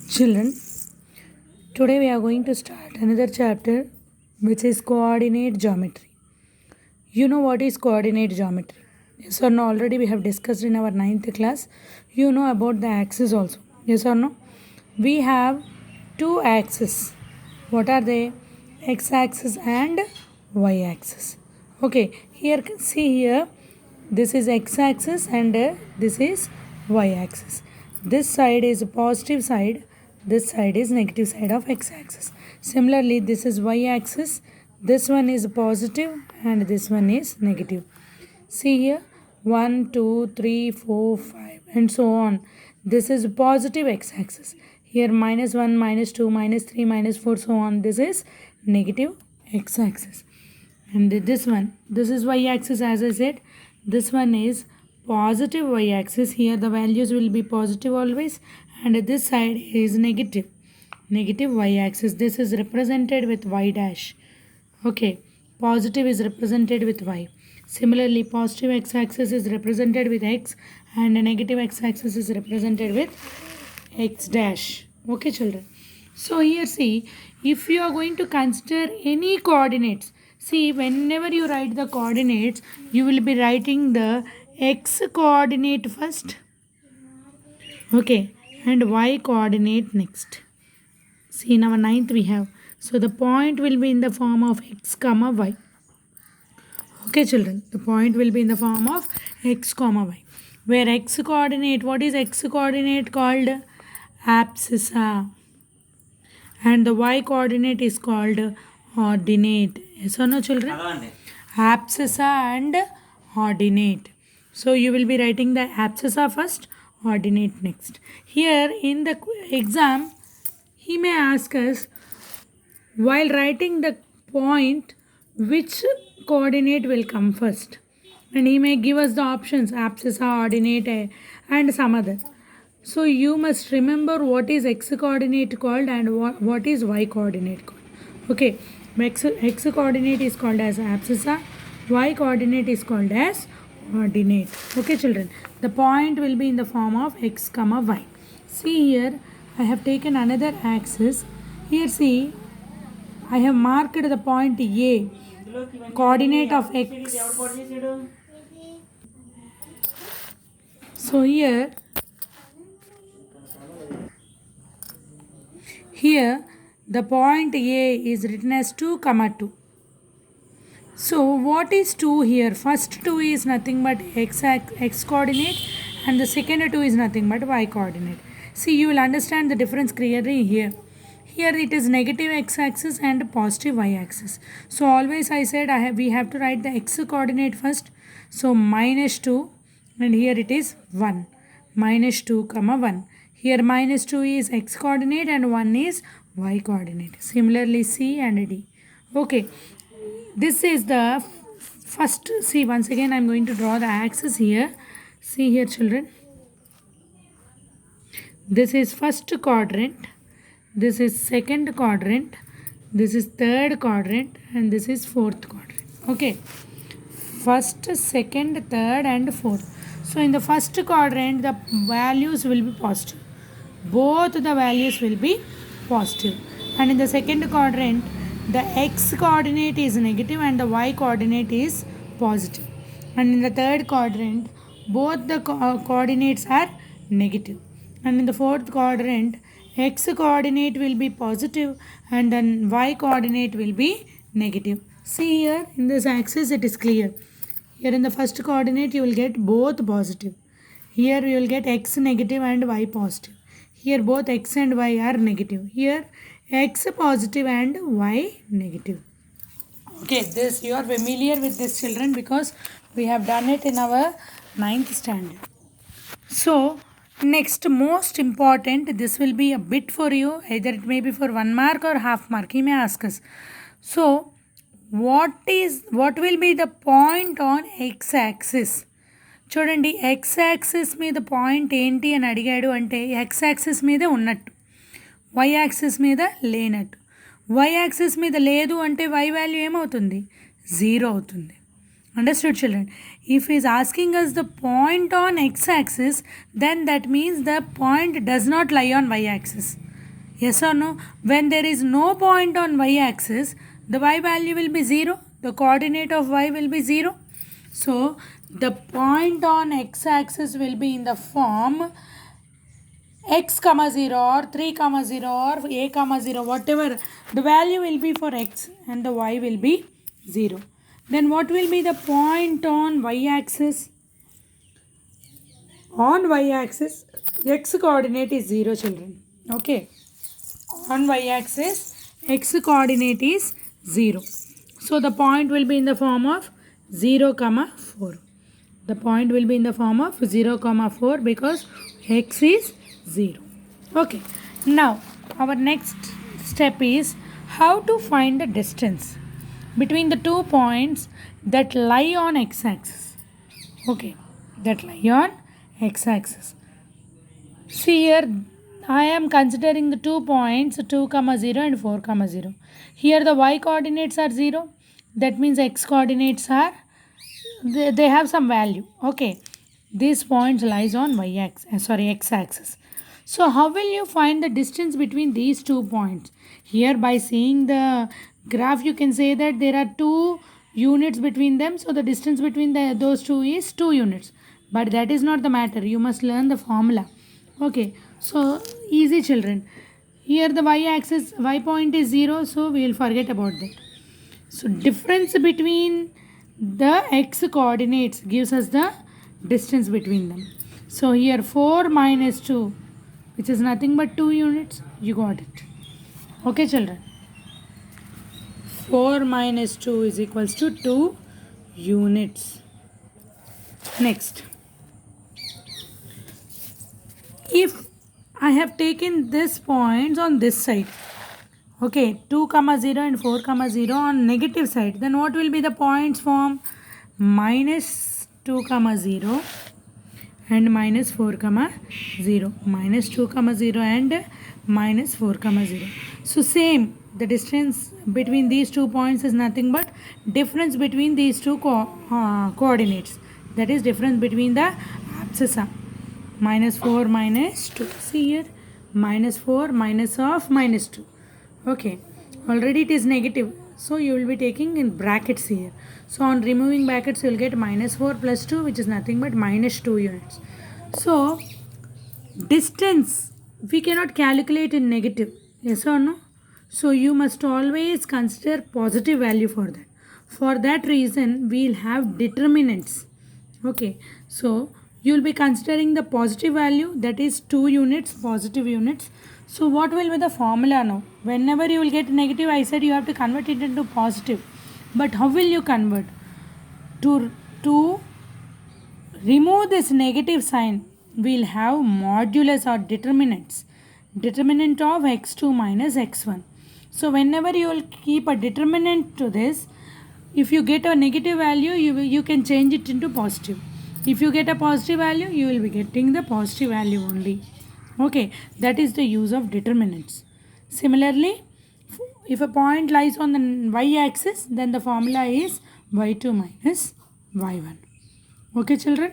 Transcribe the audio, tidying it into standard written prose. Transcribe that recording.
Children, today we are going to start another chapter which is coordinate geometry. You know what is coordinate geometry? Yes or no? Already we have discussed in our 9th class. You know about the axis also. Yes or no? We have two axes. What are they? X axis and y axis. Okay, here see here. This is x axis and this is y axis. This side is positive side, this side is negative side of x axis. Similarly, this is y axis, this one is positive and this one is negative. See here 1, 2, 3, 4, 5 and so on. This is positive x axis. Here -1, -2, -3, -4, so on. This is negative x axis. And this one, this is y axis, as I said. This one is positive y axis. Here the values will be positive always, and this side is negative y axis. This is represented with y dash. Okay, positive is represented with y. Similarly, positive x axis is represented with x and negative x axis is represented with x dash. Okay, children. So here see, if you are going to consider any coordinates, see, whenever you write the coordinates, you will be writing the x coordinate first, okay, and y coordinate next. See, in our 9th we have, so the point will be in the form of x comma y. Okay, children, the point will be in the form of x comma y, where x coordinate, what is x coordinate called? Abscissa. And the y coordinate is called ordinate. Yes or no, children? Abscissa and ordinate. So you will be writing the abscissa first, ordinate next. Here in the exam, he may ask us, while writing the point, which coordinate will come first, and he may give us the options abscissa, ordinate, and some other. So you must remember what is x coordinate called and what is y coordinate called. Okay, x coordinate is called as abscissa, y coordinate is called as ordinate. Okay, children, the point will be in the form of x comma y. See here, I have taken another axis. Here see, I have marked the point A, coordinate of x. So here the point A is written as 2, 2. So what is 2 here? First 2 is nothing but x coordinate and the second 2 is nothing but y coordinate. See, you will understand the difference clearly here. Here it is negative x axis and positive y axis. So always I said we have to write the x coordinate first. So -2 and here it is 1. -2, 1. Here -2 is x coordinate and 1 is y coordinate. Similarly C and D. Okay. This is the first. See, once again I am going to draw the axis here. See here, children. This is first quadrant. This is second quadrant. This is third quadrant and this is fourth quadrant. Okay. First, second, third and fourth. So in the first quadrant the values will be positive. Both the values will be positive. And in the second quadrant the x coordinate is negative and the y coordinate is positive. And in the third quadrant both the coordinates are negative. And in the fourth quadrant x coordinate will be positive and then y coordinate will be negative. See here in this axis it is clear. Here in the first coordinate you will get both positive. Here you will get x negative and y positive. Here both x and y are negative. Here x positive and y negative. Okay, this you are familiar with this, children, because we have done it in our 9th standard. So next, most important, this will be a bit for you, either it may be for 1 mark or half mark. He may ask us. So what will be the point on x axis? చూడండి, x axis మీద point ఏంటి అని అడిగాడు అంటే x axis మీద ఉన్నట్టు, y axis మీద లేనట్టు. y యాక్సిస్ మీద లేదు అంటే y వాల్యూ ఏమవుతుంది? 0 అవుతుంది. Understood, children? If he is asking us the point on x axis, then that means the point does not lie on y axis. Yes or no? When there is no point on y-axis, the y value will be 0. The coordinate of y will be 0. So, the point on x-axis will be in the form x comma 0 or 3 comma 0 or a comma 0, whatever. The value will be for x and the y will be 0. Then what will be the point on y-axis? On y-axis, x coordinate is 0, children. Okay. On y-axis, x coordinate is 0. So the point will be in the form of 0 comma 4. The point will be in the form of 0 comma 4 because x is 0. Okay. Now our next step is how to find the distance between the 2 points that lie on x-axis. Okay. That lie on x-axis. See here, I am considering the 2 points 2 comma 0 and 4 comma 0. Here the y coordinates are 0. That means x coordinates are, they have some value. Okay. These points lies on x axis. So how will you find the distance between these 2 points? Here by seeing the graph you can say that there are 2 units between them. So the distance between those two is 2 units. But that is not the matter. You must learn the formula. Okay. So easy, children. Here the y-axis, y point is 0. So we will forget about that. So difference between the x coordinates gives us the distance between them. So here 4 minus 2, which is nothing but 2 units. You got it. Okay, children. 4 minus 2 is equals to 2 units. Next. If I have taken this points on this side, okay, 2 comma 0 and 4 comma 0 on negative side, then what will be the points form? Minus 2 comma 0 and minus 4 comma 0. Minus 2 comma 0 and minus 4 comma 0. So same, the distance between these 2 points is nothing but difference between these two coordinates. That is difference between the abscissa. Minus 4 minus 2. See here, minus 4 minus of minus 2. Okay, already it is negative. So you will be taking in brackets here. So on removing brackets you will get minus 4 plus 2, which is nothing but minus 2 units. So distance we cannot calculate in negative. Yes or no? So you must always consider positive value for that. For that reason we will have determinants. Okay, so you will be considering the positive value, that is 2 units, positive units. So what will be the formula now? Whenever you will get negative, I said you have to convert it into positive. But how will you convert? To remove this negative sign, we will have modulus or determinants. Determinant of x2 minus x1. So whenever you will keep a determinant to this, if you get a negative value, you can change it into positive. If you get a positive value, you will be getting the positive value only. Okay, that is the use of determinants. Similarly, if a point lies on the y-axis, then the formula is y2 minus y1. Okay, children?